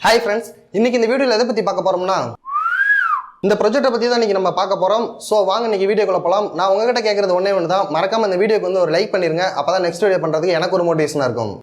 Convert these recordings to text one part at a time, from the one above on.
Hi friends, இன்னைக்கு இந்த வீடியோல எதை பத்தி பார்க்க போறோம்னா இந்த ப்ராஜெக்ட்டை பத்தி தான் இன்னைக்கு நம்ம பார்க்க போறோம். சோ வாங்க இன்னைக்கு வீடியோக்குள்ள போலாம். நான் உங்ககிட்ட கேக்குறது ஒண்ணே ஒன்று தான். மறக்காம இந்த வீடியோக்கு வந்து ஒரு லைக் பண்ணிருங்க. அப்பதான் நெக்ஸ்ட் வீடியோ பண்றதுக்கு எனக்கு ஒரு மோட்டிவேஷனா இருக்கும்.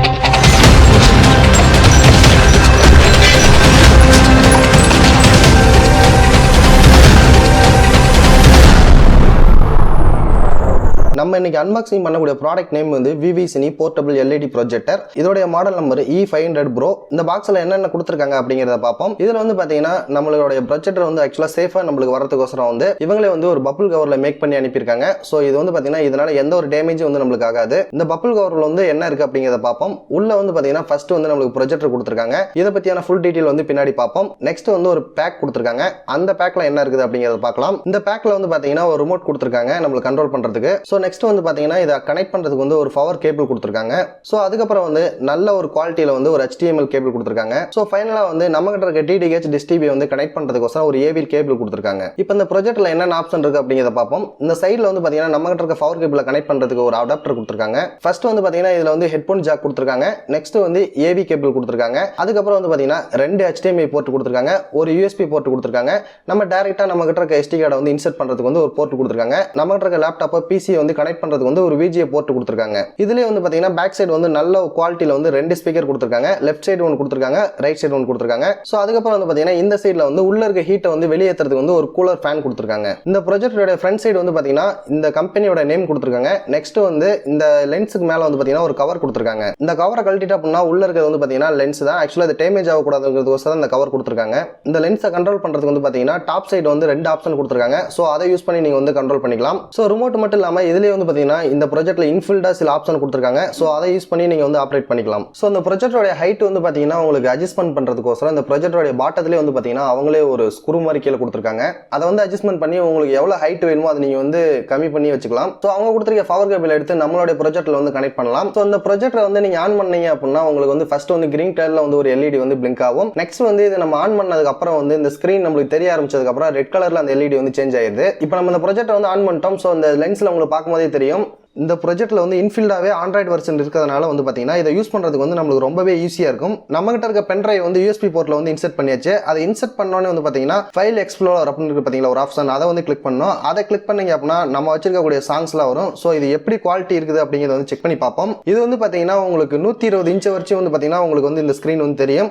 நம்ம இன்னைக்கு அன்பாக்சிங் பண்ணக்கூடிய ப்ராடக்ட் நேம் வந்து Vivicine போர்ட்டபிள் LED ப்ரொஜெக்டர். இதோட மாடல் நம்பர் E500 Pro. இந்த பாக்ஸ்ல என்னென்ன கொடுத்திருக்காங்க அப்படிங்கறத பாப்போம். இதுல வந்து பாத்தீங்கன்னா நம்மளுடைய ப்ரொஜெக்டர் வந்து ஆக்சுவலா சேஃபா நமக்கு வரதுக்கோசரம் வந்து இவங்களே வந்து ஒரு பபிள் கவர்ல மேக் பண்ணி அனுப்பியிருக்காங்க. சோ இது வந்து பாத்தீங்கன்னா இதனால எந்த ஒரு டேமேஜும் வந்து நமக்கு ஆகாது. இந்த பபிள் கவர்ல வந்து என்ன இருக்கு அப்படிங்கறத பாப்போம். உள்ள வந்து பாத்தீங்கன்னா ஃபர்ஸ்ட் வந்து நமக்கு ப்ரொஜெக்டர் கொடுத்திருக்காங்க. இத பத்தியான ஃபுல் டீடைல் வந்து பின்னாடி பாப்போம். நெக்ஸ்ட் வந்து ஒரு பேக் கொடுத்திருக்காங்க. அந்த பேக்ல என்ன இருக்குது அப்படிங்கறத பார்க்கலாம். இந்த பேக்ல வந்து பாத்தீங்கன்னா ஒரு ரிமோட் கொடுத்திருக்காங்க நமக்கு கண்ட்ரோல் பண்றதுக்கு. சோ நெக்ஸ்ட் வந்து பாத்தீங்கன்னா இத கனெக்ட் பண்றதுக்கு வந்து ஒரு பவர் கேபிள் கொடுத்திருக்காங்க. சோ அதுக்கு அப்புறம் வந்து நல்ல ஒரு குவாலிட்டில வந்து ஒரு HDMI கேபிள் கொடுத்திருக்காங்க. சோ ஃபைனலா வந்து நம்மகிட்ட இருக்க DVGFS டிஸ்டிபி வந்து கனெக்ட் பண்றதுக்கு ஒரு AV கேபிள் கொடுத்திருக்காங்க. இப்போ இந்த ப்ராஜெக்ட்ல என்னென்ன ஆப்ஷன் இருக்கு அப்படிங்கறத பாப்போம். இந்த சைடுல வந்து பாத்தீங்கன்னா நம்மகிட்ட இருக்க பவர் கேபிள கனெக்ட் பண்றதுக்கு ஒரு அடாப்டர் கொடுத்திருக்காங்க. ஃபர்ஸ்ட் வந்து பாத்தீங்கன்னா இதுல வந்து ஹெட்போன் ஜாக் கொடுத்திருக்காங்க. நெக்ஸ்ட் வந்து AV கேபிள் கொடுத்திருக்காங்க. அதுக்கு அப்புறம் வந்து பாத்தீங்கன்னா ரெண்டு HDMI போர்ட் கொடுத்திருக்காங்க. ஒரு USB போர்ட் கொடுத்திருக்காங்க. நம்ம டைரக்ட்டா நம்மகிட்ட இருக்க SD கார்டை வந்து இன்சர்ட் பண்றதுக்கு வந்து ஒரு போர்ட் கொடுத்திருக்காங்க. நம்மகிட்ட இருக்க லேப்டாப் PC வந்து கனெக்ட் பண்றதுக்கு வந்து ஒரு VGA போர்ட் கொடுத்திருக்காங்க. இதுலயே வந்து பாத்தீங்கன்னா பேக் சைடு வந்து நல்ல குவாலிட்டில வந்து ரெண்டு ஸ்பீக்கர் கொடுத்திருக்காங்க. லெஃப்ட் சைடு ஒன்னு கொடுத்திருக்காங்க, ரைட் சைடு ஒன்னு கொடுத்திருக்காங்க. சோ அதுக்கு அப்புறம் வந்து பாத்தீங்கன்னா இந்த சைடுல வந்து உள்ள இருக்க ஹீட்டை வந்து வெளியேத்துறதுக்கு வந்து ஒரு கூலர் ஃபேன் கொடுத்திருக்காங்க. இந்த ப்ராஜெக்டரோட ஃப்ரண்ட் சைடு வந்து பாத்தீங்கன்னா இந்த கம்பெனியோட நேம் கொடுத்திருக்காங்க. நெக்ஸ்ட் வந்து இந்த லென்ஸ்க்கு மேல வந்து பாத்தீங்கன்னா ஒரு கவர் கொடுத்திருக்காங்க. இந்த கவரை கழட்டிட்டா அப்படின்னா உள்ள இருக்கிறது வந்து பாத்தீங்கன்னா லென்ஸ் தான். ஆக்சுவலா இது டேமேஜ் ஆக கூடாதுங்கிறதுக்கோசரம் இந்த கவர் கொடுத்திருக்காங்க. இந்த லென்ஸை கண்ட்ரோல் பண்றதுக்கு வந்து பாத்தீங்கன்னா டாப் சைடு வந்து ரெண்டு ஆப்ஷன் கொடுத்திருக்காங்க. சோ அதை யூஸ் பண்ணி நீங்க வந்து கண்ட்ரோல் பண்ணிக்கலாம். சோ ரிமோட் மட்டும் இல்லாம இதுலயே வந்து பாத்தீங்கன்னா இந்த ப்ராஜெக்ட்ல இன்பில்டா சில ஆப்ஷன் கொடுத்திருக்காங்க. சோ அதை யூஸ் பண்ணி நீங்க வந்து ஆபரேட் பண்ணிக்கலாம். சோ இந்த ப்ராஜெக்டரோட ஹைட் வந்து பாத்தீங்கன்னா உங்களுக்கு அட்ஜஸ்ட்மென்ட் பண்றதுக்கோசரம் இந்த ப்ராஜெக்டரோட பாட்டத்திலே வந்து பாத்தீங்கன்னா அவங்களே ஒரு ஸ்க்ரூ மாதிரி கீழ கொடுத்திருக்காங்க. அதை வந்து அட்ஜஸ்ட்மென்ட் பண்ணி உங்களுக்கு எவ்வளவு ஹைட் வேணுமோ அதை நீங்க வந்து கம்மி பண்ணி வச்சுக்கலாம். சோ அவங்க கொடுத்திருக்க பவர் கேபிள் எடுத்து நம்மளோட ப்ராஜெக்ட்ல வந்து கனெக்ட் பண்ணலாம். சோ இந்த ப்ராஜெக்டரை வந்து நீங்க ஆன் பண்ணீங்க அப்படின்னா உங்களுக்கு வந்து ஃபர்ஸ்ட் வந்து கிரீன் கலர்ல வந்து ஒரு LED வந்து பிளிங்க் ஆகும். நெக்ஸ்ட் வந்து இதை நம்ம ஆன் பண்ணதுக்கு அப்புறம் வந்து இந்த ஸ்கிரீன் நமக்கு தெரிய ஆரம்பிச்சதுக்கு அப்புறம் ரெட் கலர்ல அந்த LED வந்து சேஞ்ச் ஆயிருது. இப்போ நம்ம இந்த ப்ராஜெக்டரை வந்து ஆன் பண்ணிட்டோம். சோ இந்த லென்ஸ்ல உங்களுக்கு பார்க்கும்போதே தெரியும் இந்த ப்ராஜெக்ட்ல வந்து இன்ஃபில்டாவே ஆண்ட்ராய்டு வெர்ஷன் இருக்கிறதுனால வந்து பாத்தீங்கன்னா இதை யூஸ் பண்றதுக்கு வந்து நமக்கு ரொம்பவே ஈஸியா இருக்கும். நம்ம கிட்ட இருக்க பென் டிரைவ் வந்து USB போர்ட்ல வந்து இன்சர்ட் பண்ணியாச்சு. அதை இன்சர்ட் பண்ணோனே வந்து பாத்தீங்கன்னா ஃபைல் எக்ஸ்ப்ளோரர் அப்படின்னு இருக்கு பாத்தீங்களா ஒரு ஆப்ஷன், அதை வந்து கிளிக் பண்ணோம். அதை கிளிக் பண்ணீங்க அப்படின்னா நம்ம வச்சிருக்கக்கூடிய சாங்ஸ்லாம் வரும். சோ இது எப்படி குவாலிட்டி இருக்குது அப்படிங்கறத வந்து செக் பண்ணி பார்ப்போம். இது வந்து பாத்தீங்கன்னா உங்களுக்கு 120 இன்ச் வரைக்கும் வந்து பாத்தீங்கன்னா உங்களுக்கு வந்து இந்த ஸ்கிரீன் வந்து தெரியும்.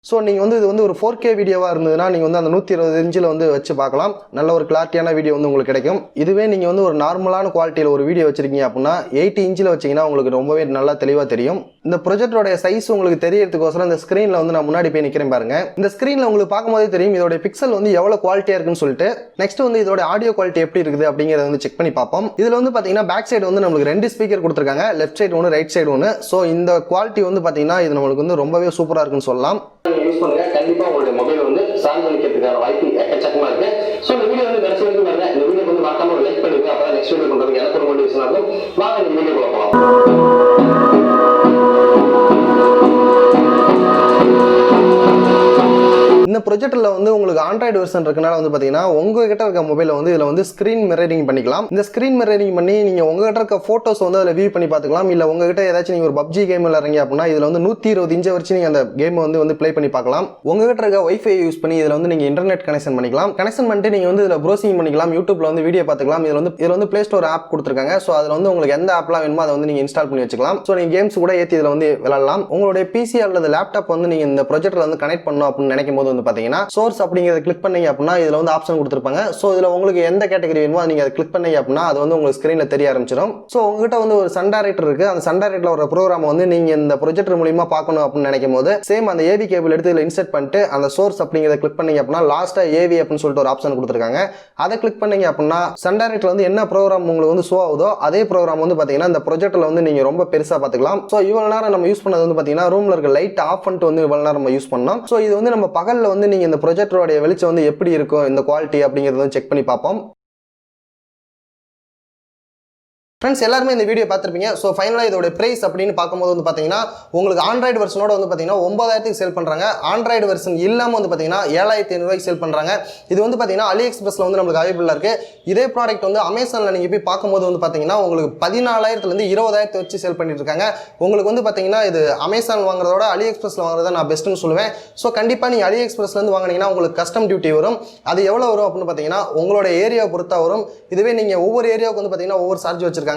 ஸோ நீங்கள் வந்து இது வந்து ஒரு 4K வீடியோவாக இருந்ததுன்னா நீங்கள் வந்து அந்த 120 இன்ச்சில் வந்து வச்சு பார்க்கலாம். நல்ல ஒரு கிளாரிட்டியான வீடியோ வந்து உங்களுக்கு கிடைக்கும். இதுவே நீங்கள் வந்து ஒரு நார்மலான குவாலிட்டியில் ஒரு வீடியோ வச்சிருக்கீங்க அப்படின்னா 80 இன்ச்சில் வச்சிங்கன்னா உங்களுக்கு ரொம்பவே நல்லா தெளிவாக தெரியும். இந்த ப்ராஜெக்டரோட சைஸ் உங்களுக்கு தெரியறதுக்கோசரம் இந்த ஸ்க்ரீனில் வந்து நான் முன்னாடி போய் நிற்கிறேன் பாருங்க. இந்த ஸ்க்ரீனில் உங்களுக்கு பார்க்கும்போதே தெரியும் இதோட பிக்சல் வந்து எவ்வளோ குவாலிட்டியாக இருக்குன்னு சொல்லிட்டு. நெக்ஸ்ட் வந்து இதோட ஆடியோ குவாலிட்டி எப்படி இருக்குது அப்படிங்கிறத வந்து செக் பண்ணி பார்ப்போம். இதில் வந்து பார்த்தீங்கன்னா பேக் சைடு வந்து நம்மளுக்கு ரெண்டு ஸ்பீக்கர் கொடுத்துருக்காங்க. லெஃப்ட் சைடு ஒன்று, ரைட் சைடு ஒன்று. ஸோ இந்த குவாலிட்டி வந்து பார்த்தீங்கன்னா இது நம்மளுக்கு வந்து ரொம்பவே சூப்பராக இருக்குன்னு சொல்லலாம். யூஸ் பண்ணுங்க. கண்டிப்பா உங்களுடைய மொபைல் வந்து சார்ஜ் பண்ணிக்கிறதுக்கான வாய்ப்பு எக்கச்சக்கமா இருக்கு. சோ இந்த வீடியோ வந்து கடைசி வரைக்கும் பாருங்க. இந்த வீடியோ வந்து மறக்காம ஒரு லைக் பண்ணுங்க. அப்பதான் நெக்ஸ்ட் வீடியோ பண்றதுக்கு எனக்கு ஒரு மோட்டிவேஷனா இருக்கும். வாங்க இந்த வீடியோ போலாம். இந்த ப்ராஜெக்ட்ல வந்து உங்களுக்கு ஆண்ட்ராய்டு வெர்ஷன் இருக்கனால வந்து பாத்தீங்கன்னா உங்ககிட்ட இருக்க மொபைல வந்து இதுல வந்து ஸ்கிரீன் மிரரிங் பண்ணிக்கலாம். இந்த ஸ்கிரீன் மிரரிங் பண்ணி நீங்க உங்ககிட்ட இருக்க போட்டோஸ் வந்து அதுல வியூ பண்ணி பாத்துக்கலாம். இல்ல உங்ககிட்ட ஏதாச்சும் நீங்க ஒரு PUBG கேம் விளையாடுறீங்க அப்படின்னா இதுல வந்து 120 இன்ச் வரைக்கும் நீங்க அந்த கேம் வந்து ப்ளே பண்ணி பார்க்கலாம். உங்ககிட்ட இருக்க வைஃபை யூஸ் பண்ணி இதுல வந்து நீங்க இன்டர்நெட் கனெக்ஷன் பண்ணிக்கலாம். கனெக்ஷன் பண்ணிட்டு நீங்க வந்து இதுல ப்ரௌசிங் பண்ணிக்கலாம். யூடியூப்ல வந்து வீடியோ பாத்துக்கலாம். இதுல வந்து பிளே ஸ்டோர் ஆப் கொடுத்திருக்காங்க. சோ அதுல வந்து உங்களுக்கு எந்த ஆப்லாம் வேணுமோ அதை வந்து நீங்க இன்ஸ்டால் பண்ணி வச்சுக்கலாம். சோ நீங்க கேம்ஸ் கூட ஏத்தி இதுல வந்து விளையாடலாம். உங்களுடைய PC அல்லது லேப்டாப் வந்து நீங்க இந்த ப்ராஜெக்ட்ல வந்து கனெக்ட் பண்ணணும் அப்படின்னு நினைக்கும் போது வந்து பாத்தீங்கன்னா சோர்ஸ் அப்படிங்கறத கிளிக் பண்ணீங்க அப்படின்னா இதுல வந்து ஆப்ஷன் கொடுத்திருப்பாங்க. சோ இதுல உங்களுக்கு எந்த கேட்டகரி வேணுமோ நீங்க அதை கிளிக் பண்ணீங்க அப்படின்னா அது வந்து உங்களுக்கு ஸ்கிரீன்ல தெரிய ஆரம்பிச்சிடும். சோ உங்ககிட்ட வந்து ஒரு சன் டைரக்டர் இருக்கு. அந்த சன் டைரக்டர்ல ஒரு ப்ரோகிராம் வந்து நீங்க இந்த ப்ராஜெக்டர் மூலமா பார்க்கணும் அப்படின்னு நினைக்கும் போது சேம் அந்த AV கேபிள் எடுத்து இதுல இன்சர்ட் பண்ணிட்டு அந்த சோர்ஸ் அப்படிங்கறத கிளிக் பண்ணீங்க அப்படின்னா லாஸ்டா AV அப்படின்னு சொல்லிட்டு ஒரு ஆப்ஷன் கொடுத்திருக்காங்க. அதை கிளிக் பண்ணீங்க அப்படின்னா சன் டைரக்டர் வந்து என்ன ப்ரோகிராம் உங்களுக்கு வந்து ஷோ ஆகுதோ அதே ப்ரோகிராம் வந்து பாத்தீங்கன்னா இந்த ப்ராஜெக்டர்ல வந்து நீங்க ரொம்ப பெருசா பாத்துக்கலாம். சோ இவ்வளவு நேரம் நம்ம யூஸ் பண்ணது வந்து பாத்தீங்கன்னா ரூம்ல இருக்க லைட் ஆஃப் பண்ணிட்டு வந்து இவ்வளவு நேரம் நம்ம யூஸ் பண்ணோம். சோ இது வந்து நம்ம பகல்ல வந்து நீங்க இந்த ப்ராஜெக்டரோட வெளிச்சம் வந்து எப்படி இருக்கும் இந்த குவாலிட்டி அப்படிங்கறத செக் பண்ணி பார்ப்போம். ஃப்ரெண்ட்ஸ் எல்லாருமே இந்த வீடியோ பார்த்துருப்பீங்க. ஸோ ஃபைனலாக இதோட பிரைஸ் அப்படின்னு பார்க்கும்போது வந்து பார்த்தீங்கன்னா உங்களுக்கு ஆண்ட்ராய்டு வெர்ஷனோட வந்து பார்த்தீங்கன்னா 9000க்கு சேல் பண்ணுறாங்க. ஆண்ட்ராய்டு வெர்ஷன் இல்லாமல் வந்து பார்த்தீங்கன்னா 7500 சேல் பண்ணுறாங்க. இது வந்து பார்த்தீங்கன்னா அலி எக்ஸ்பிரஸில் வந்து நம்மளுக்கு அவைலபிளாக இருக்குது. இதே ப்ராடக்ட் வந்து அமேசானில் நீங்கள் போய் பார்க்கும்போது வந்து பார்த்தீங்கன்னா உங்களுக்கு 14000லேருந்து 20000 வச்சு சேல் பண்ணிட்டு இருக்காங்க. உங்களுக்கு வந்து பார்த்தீங்கன்னா இது அமேசான் வாங்குறதோட அலி எக்ஸ்பிரஸில் வாங்குறத நான் பெஸ்ட்டுன்னு சொல்லுவேன். ஸோ கண்டிப்பாக நீங்கள் அலி எக்ஸ்பிரஸ்லேருந்து வாங்கினீங்கன்னா உங்களுக்கு கஸ்டம் டியூட்டி வரும். அது எவ்வளோ வரும் அப்படின்னு பார்த்தீங்கன்னா உங்களோட ஏரியாவை பொறுத்தா வரும். இதுவே நீங்கள் ஒவ்வொரு ஏரியாவுக்கு வந்து பார்த்தீங்கன்னா ஒவ்வொரு சார்ஜ் வச்சிருக்காங்க.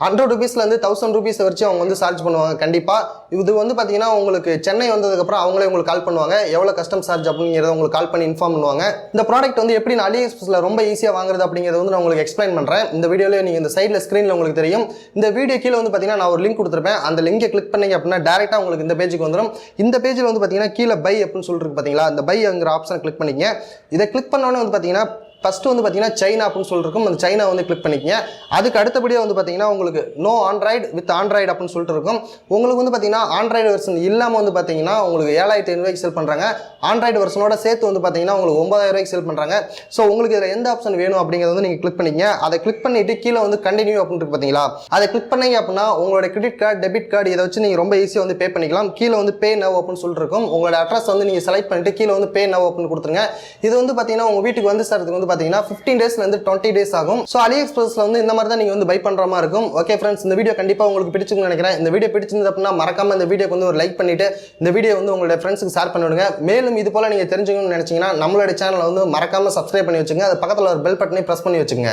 100 ரூபீஸ்லேருந்து 1000 ரூபீஸ் வச்சு அவங்க வந்து சார்ஜ் பண்ணுவாங்க. கண்டிப்பாக இது வந்து பார்த்தீங்கன்னா உங்களுக்கு சென்னை வந்ததுக்கப்புறம் அவங்களே உங்களுக்கு கால் பண்ணுவாங்க எவ்வளோ கஸ்டம் சார்ஜ் அப்படிங்கிறத உங்களுக்கு கால் பண்ணி இன்ஃபார்ம் பண்ணுவாங்க. இந்த ப்ராடக்ட் வந்து எப்படி நான் அலி எக்ஸ்பிரஸில் ரொம்ப ஈஸியாக வாங்குறது அப்படிங்கிறத வந்து நான் உங்களுக்கு எக்ஸ்பிளைன் பண்ணுறேன். இந்த வீடியோவில் நீங்கள் இந்த சைடில் ஸ்க்ரீனில் உங்களுக்கு தெரியும். இந்த வீடியோ கீழே வந்து பார்த்தீங்கன்னா நான் ஒரு லிங்க் கொடுத்துருப்பேன். அந்த லிங்கை கிளிக் பண்ணீங்க அப்படின்னா டேரெக்டாக உங்களுக்கு இந்த பேஜுக்கு வந்துடும். இந்த பேஜில் வந்து பார்த்தீங்கன்னா கீழே பை அப்படின்னு சொல்லிட்டு பார்த்தீங்களா, அந்த பைங்கிற ஆப்ஷனை கிளிக் பண்ணிக்கங்க. இதை கிளிக் பண்ணோன்னே வந்து பார்த்தீங்கன்னா ஃபஸ்ட்டு வந்து பார்த்தீங்கன்னா சைனா அப்படின்னு சொல்லிருக்கும். அந்த சைனா வந்து கிளிக் பண்ணிக்கங்க. அதுக்கு அடுத்தபடியாக வந்து பார்த்தீங்கன்னா உங்களுக்கு நோ ஆண்ட்ராய்டு வித் ஆண்ட்ராய்டு அப்படின்னு சொல்லிட்டு இருக்கும். உங்களுக்கு வந்து பார்த்தீங்கன்னா ஆண்ட்ராய்டு வெர்ஷன் இல்லாமல் வந்து பார்த்தீங்கன்னா உங்களுக்கு 7500 சேல் பண்ணுறாங்க. ஆண்ட்ராய்டு வெர்ஷனோட சேர்த்து வந்து பார்த்தீங்கன்னா உங்களுக்கு 9000 சேல் பண்ணுறாங்க. ஸோ உங்களுக்கு இதில் எந்த ஆப்ஷன் வேணும் அப்படிங்கிறது வந்து நீங்கள் கிளிக் பண்ணிக்கங்க. அதை கிளிக் பண்ணிட்டு கீழே வந்து கண்டினியூ அப்படின்னு இருக்கு பார்த்தீங்களா, அதை கிளிக் பண்ணீங்க அப்படின்னா உங்களோட கிரெடிட் கார்டு டெபிட் கார்டு இதை வச்சு நீங்கள் ரொம்ப ஈஸியாக வந்து பே பண்ணிக்கலாம். கீழே வந்து பே நவ் அப்படின்னு சொல்லிட்டு இருக்கும். உங்களோட அட்ரஸ் வந்து நீங்கள் செலக்ட் பண்ணிட்டு கீழே வந்து பே நவ் அப்படின்னு கொடுத்துருங்க. இது வந்து பார்த்தீங்கன்னா உங்கள் வீட்டுக்கு வந்து சார் வந்து பார்த்தீங்கன்னா 15 டேஸ்லேருந்து 20 டேஸ் ஆகும். ஸோ அலி எக்ஸ்பிரஸில் வந்து இந்த மாதிரி தான் நீங்கள் வந்து பை பண்ணுற மாதிரி இருக்கும். ஓகே ஃப்ரெண்ட்ஸ், இந்த வீடியோ கண்டிப்பாக உங்களுக்கு பிடிச்சிருக்குன்னு நினைக்கிறேன். இந்த வீடியோ பிடிச்சிருந்தது அப்படின்னா மறக்காம இந்த வீடியோக்கு வந்து ஒரு லைக் பண்ணிட்டு இந்த வீடியோ வந்து உங்களோட ஃப்ரெண்ட்ஸுக்கு ஷேர் பண்ணிவிடுங்க. மேலும் இது போல நீங்கள் தெரிஞ்சுக்கணும்னு நினைச்சீங்கன்னா நம்மளோட சேனலை வந்து மறக்காம சப்ஸ்கிரைப் பண்ணி வச்சுங்க. அது பக்கத்தில் ஒரு பெல் பட்டனை ப்ரெஸ் பண்ணி வச்சுங்க.